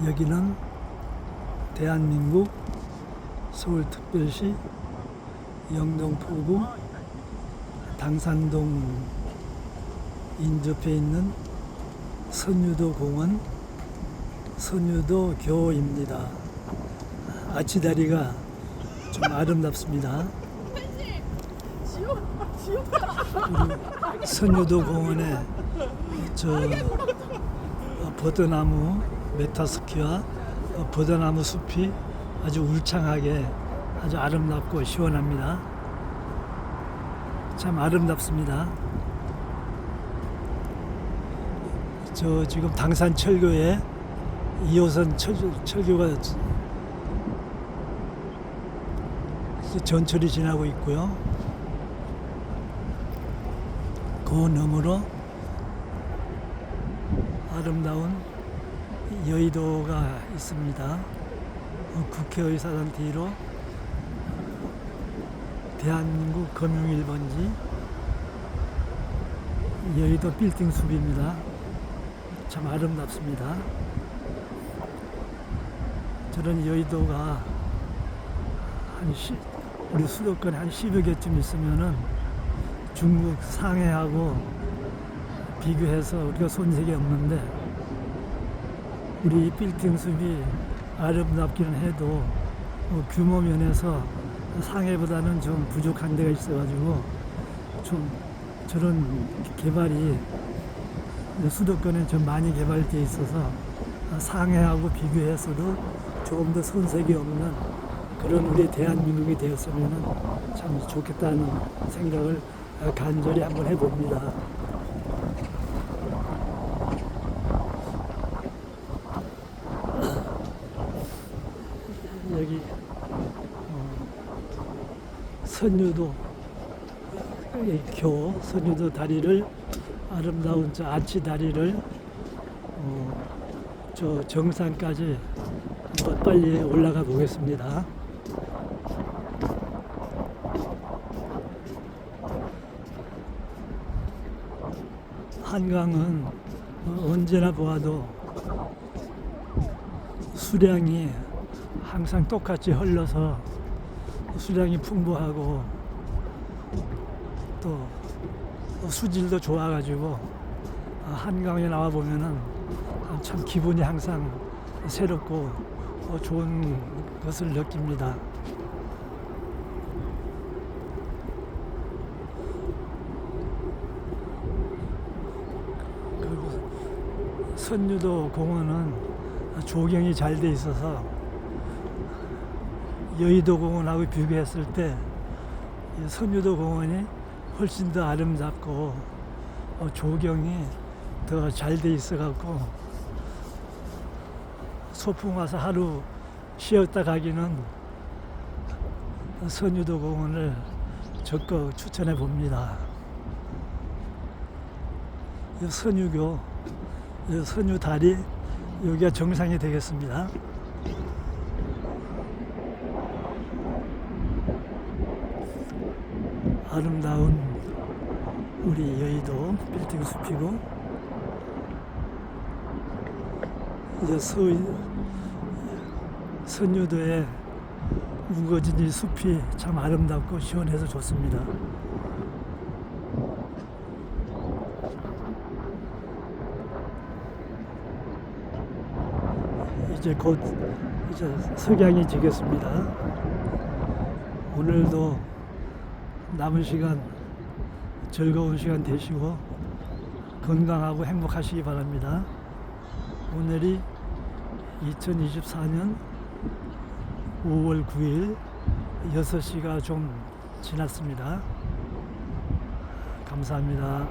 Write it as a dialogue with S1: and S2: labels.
S1: 여기는 대한민국 서울특별시 영등포구 당산동 인접해 있는 선유도 공원 선유도 교입니다. 아치다리가 좀 아름답습니다. 선유도 공원에 버드나무 메타스키와 버드나무 숲이 아주 울창하게 아주 아름답고 시원합니다. 참 아름답습니다. 지금 당산철교에 2호선 철교가 전철이 지나고 있고요. 그 너머로 아름다운 여의도가 있습니다. 국회의사당 뒤로 대한민국 금융 1번지 여의도 빌딩 숲입니다. 참 아름답습니다. 저런 여의도가 우리 수도권에 한 10여 개쯤 있으면은 중국 상해하고 비교해서 우리가 손색이 없는데, 우리 빌딩 숲이 아름답기는 해도 규모 면에서 상해보다는 좀 부족한 데가 있어가지고 좀 저런 개발이 수도권에 좀 많이 개발되어 있어서 상해하고 비교해서도 조금 더 손색이 없는 그런 우리 대한민국이 되었으면 참 좋겠다는 생각을 간절히 한번 해봅니다. 여기 선유도 선유도 다리를 아름다운 저 아치 다리를 저 정상까지 한번 빨리 올라가 보겠습니다. 한강은 언제나 보아도 수량이 항상 똑같이 흘러서 수량이 풍부하고 또 수질도 좋아가지고 한강에 나와 보면은 참 기분이 항상 새롭고 좋은 것을 느낍니다. 그리고 선유도 공원은 조경이 잘 돼 있어서 여의도 공원하고 비교했을 때 선유도 공원이 훨씬 더 아름답고 조경이 더 잘 돼 있어 갖고 소풍 와서 하루 쉬었다 가기는 선유도 공원을 적극 추천해 봅니다. 선유교, 선유다리, 여기가 정상이 되겠습니다. 아름다운 우리 여의도 빌딩 숲이고, 이제 선유도에 우거진 이 숲이 참 아름답고 시원해서 좋습니다. 이제 곧 석양이 지겠습니다. 오늘도 남은 시간 즐거운 시간 되시고 건강하고 행복하시기 바랍니다. 오늘이 2024년 5월 9일 6시가 좀 지났습니다. 감사합니다.